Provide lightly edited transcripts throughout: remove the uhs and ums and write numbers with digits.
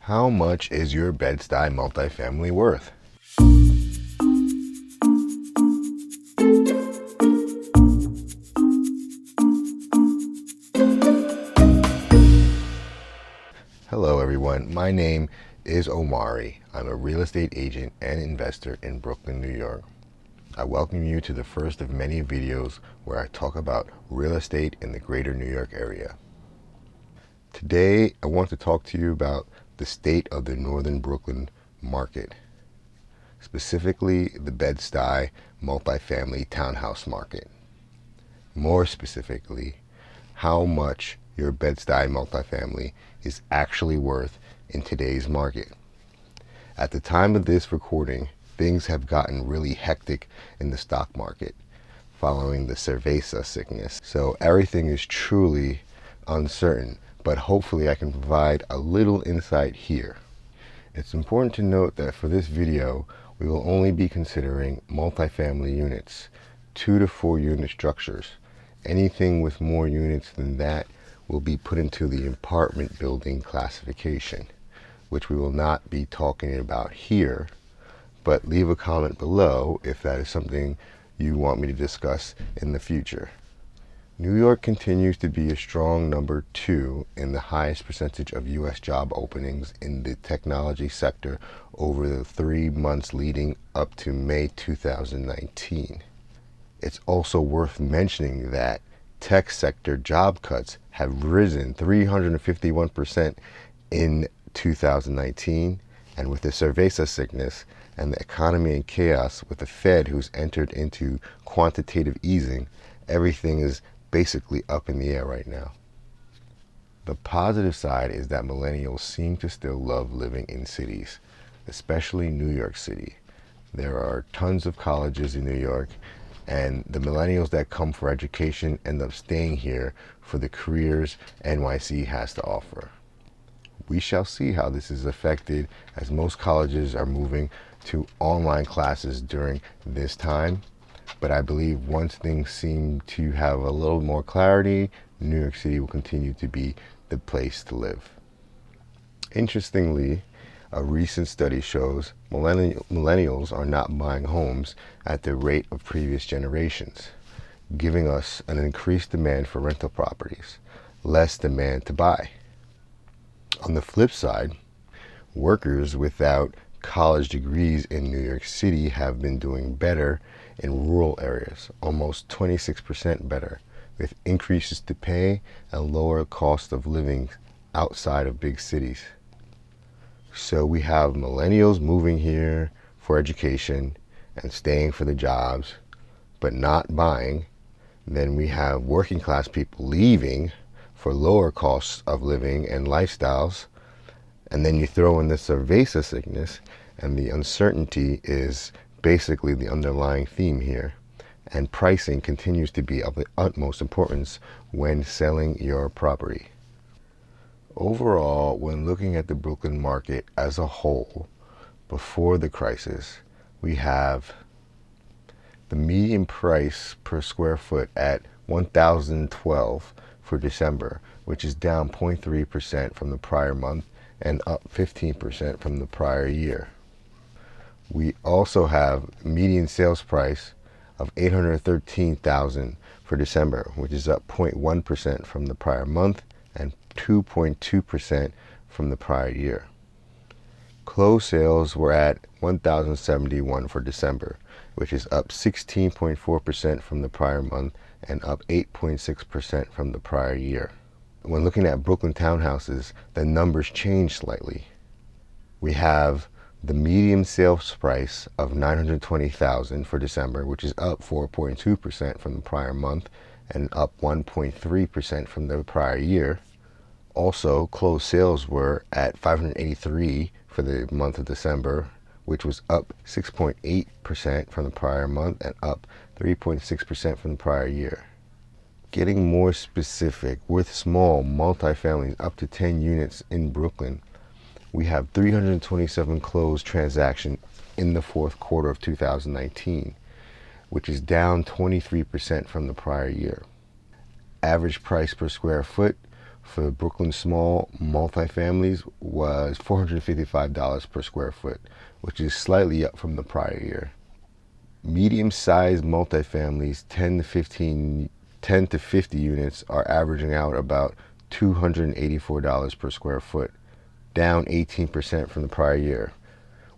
How much is your Bed-Stuy multifamily worth? Hello everyone, my name is Omari. I'm a real estate agent and investor in Brooklyn, New York. I welcome you to the first of many videos where I talk about real estate in the greater New York area. Today, I want to talk to you about the state of the northern Brooklyn market, specifically the Bed-Stuy multifamily townhouse market. More specifically, how much your Bed-Stuy multifamily is actually worth in today's market. At the time of this recording, things have gotten really hectic in the stock market following the cerveza sickness. So everything is truly uncertain, but hopefully I can provide a little insight here. It's important to note that for this video, we will only be considering multifamily units, 2 to 4 unit structures. Anything with more units than that will be put into the apartment building classification, which we will not be talking about here, but leave a comment below if that is something you want me to discuss in the future. New York continues to be a strong number 2 in the highest percentage of U.S. job openings in the technology sector over the 3 months leading up to May 2019. It's also worth mentioning that tech sector job cuts have risen 351% in 2019, and with the cerveza sickness and the economy in chaos with the Fed who's entered into quantitative easing, everything is basically up in the air right now. The positive side is that millennials seem to still love living in cities, especially New York City. There are tons of colleges in New York, and the millennials that come for education end up staying here for the careers NYC has to offer. We shall see how this is affected, as most colleges are moving to online classes during this time. But I believe once things seem to have a little more clarity, New York City will continue to be the place to live. Interestingly, a recent study shows millennials are not buying homes at the rate of previous generations, giving us an increased demand for rental properties, less demand to buy. On the flip side, workers without college degrees in New York City have been doing better in rural areas, almost 26% better, with increases to pay and lower cost of living outside of big cities. So we have millennials moving here for education and staying for the jobs, but not buying. Then we have working class people leaving for lower costs of living and lifestyles. And then you throw in the cerveza sickness, and the uncertainty is basically the underlying theme here. And pricing continues to be of the utmost importance when selling your property. Overall, when looking at the Brooklyn market as a whole, before the crisis, we have the median price per square foot at $1,012 for December, which is down 0.3% from the prior month and up 15% from the prior year. We also have median sales price of $813,000 for December, which is up 0.1% from the prior month and 2.2% from the prior year. Closed sales were at $1,071 for December, which is up 16.4% from the prior month and up 8.6% from the prior year. When looking at Brooklyn townhouses, the numbers change slightly. We have the median sales price of $920,000 for December, which is up 4.2% from the prior month and up 1.3% from the prior year. Also, closed sales were at $583 for the month of December, which was up 6.8% from the prior month and up 3.6% from the prior year. Getting more specific, with small multifamilies up to 10 units in Brooklyn, we have 327 closed transactions in the fourth quarter of 2019, which is down 23% from the prior year. Average price per square foot for Brooklyn small multifamilies was $455 per square foot, which is slightly up from the prior year. Medium-sized multifamilies, 10 to 50 units, are averaging out about $284 per square foot, down 18% from the prior year.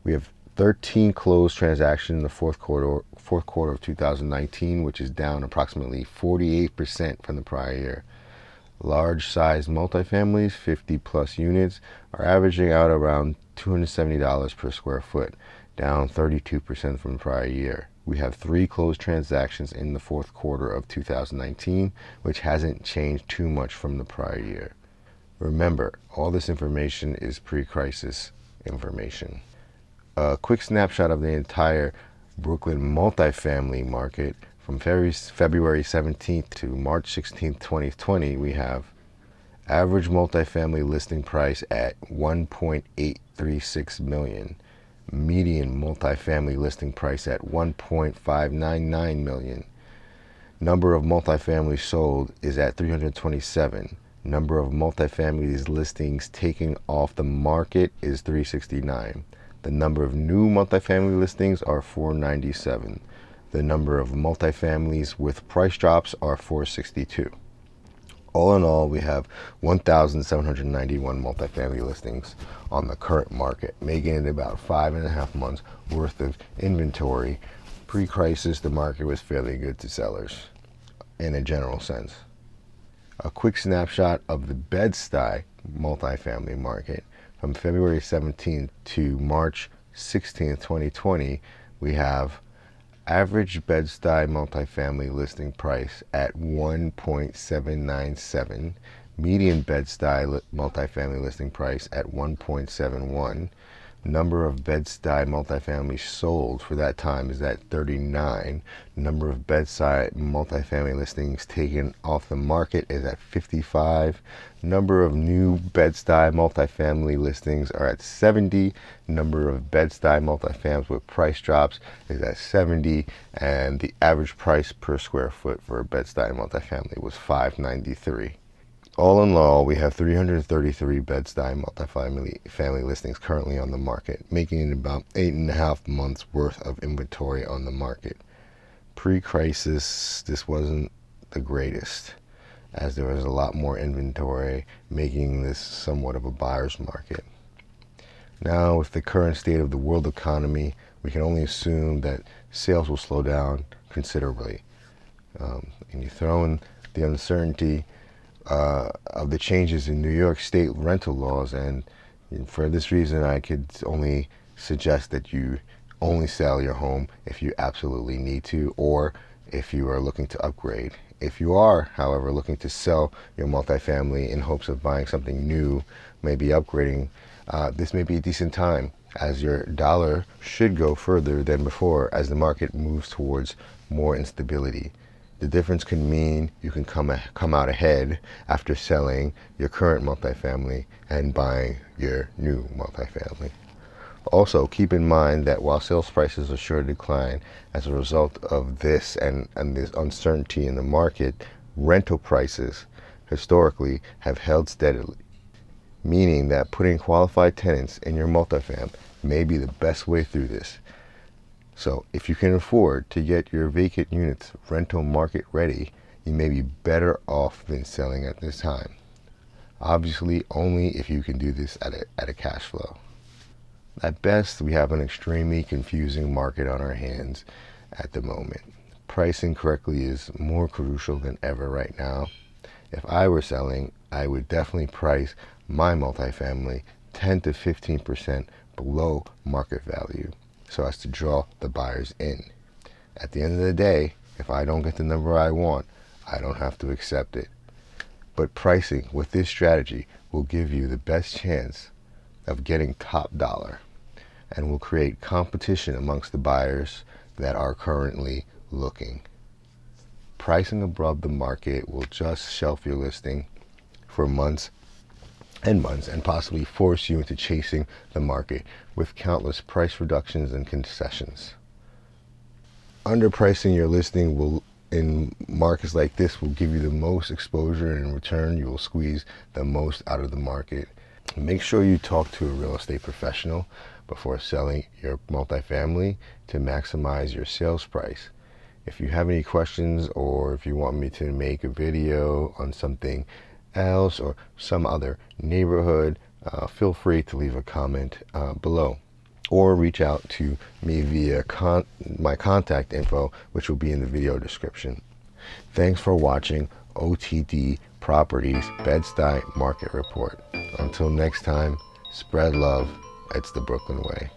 We have 13 closed transactions in the fourth quarter of 2019, which is down approximately 48% from the prior year. Large-sized multifamilies, 50 plus units, are averaging out around $270 per square foot, down 32% from the prior year. We have 3 closed transactions in the fourth quarter of 2019, which hasn't changed too much from the prior year. Remember, all this information is pre-crisis information. A quick snapshot of the entire Brooklyn multifamily market from February 17th to March 16th, 2020, we have average multifamily listing price at $1.836 million. Median multifamily listing price at $1.599 million. Number of multifamily sold is at 327. Number of multifamily listings taken off the market is 369. The number of new multifamily listings are 497. The number of multifamilies with price drops are 462. All in all, we have 1,791 multifamily listings on the current market, making it about 5.5 months worth of inventory. Pre-crisis, the market was fairly good to sellers in a general sense. A quick snapshot of the Bed-Stuy multifamily market from February 17th to March 16th, 2020, we have average Bed-Stuy multifamily listing price at $1.797, median Bed-Stuy multifamily listing price at $1.71. Number of Bed-Stuy multifamily sold for that time is at 39. Number of Bed-Stuy multifamily listings taken off the market is at 55. Number of new Bed-Stuy multifamily listings are at 70. Number of Bed-Stuy multifamilies with price drops is at 70. And the average price per square foot for a Bed-Stuy multifamily was $593. All in all, we have 333 Bed-Stuy multifamily listings currently on the market, making it about 8.5 months worth of inventory on the market. Pre-crisis, this wasn't the greatest, as there was a lot more inventory, making this somewhat of a buyer's market. Now, with the current state of the world economy, we can only assume that sales will slow down considerably. And you throw in the uncertainty of the changes in New York State rental laws, and for this reason I could only suggest that you only sell your home if you absolutely need to, or if you are looking to upgrade. If you are, however, looking to sell your multifamily in hopes of buying something new, maybe upgrading, this may be a decent time, as your dollar should go further than before as the market moves towards more instability. The difference can mean you can come out ahead after selling your current multifamily and buying your new multifamily. Also, keep in mind that while sales prices are sure to decline as a result of this and this uncertainty in the market, rental prices historically have held steadily, meaning that putting qualified tenants in your multifam may be the best way through this. So if you can afford to get your vacant units rental market ready, you may be better off than selling at this time. Obviously, only if you can do this at a cash flow. At best, we have an extremely confusing market on our hands at the moment. Pricing correctly is more crucial than ever right now. If I were selling, I would definitely price my multifamily 10 to 15% below market value, so as to draw the buyers in. At the end of the day, if I don't get the number I want, I don't have to accept it. But pricing with this strategy will give you the best chance of getting top dollar, and will create competition amongst the buyers that are currently looking. Pricing above the market will just shelf your listing for months and possibly force you into chasing the market with countless price reductions and concessions. Underpricing your listing will in markets like this will give you the most exposure, and in return you will squeeze the most out of the market. Make sure you talk to a real estate professional before selling your multifamily to maximize your sales price. If you have any questions, or if you want me to make a video on something else or some other neighborhood, feel free to leave a comment below, or reach out to me via my contact info, which will be in the video description. Thanks for watching OTD Properties Bed-Stuy Market Report. Until next time, spread love. It's the Brooklyn way.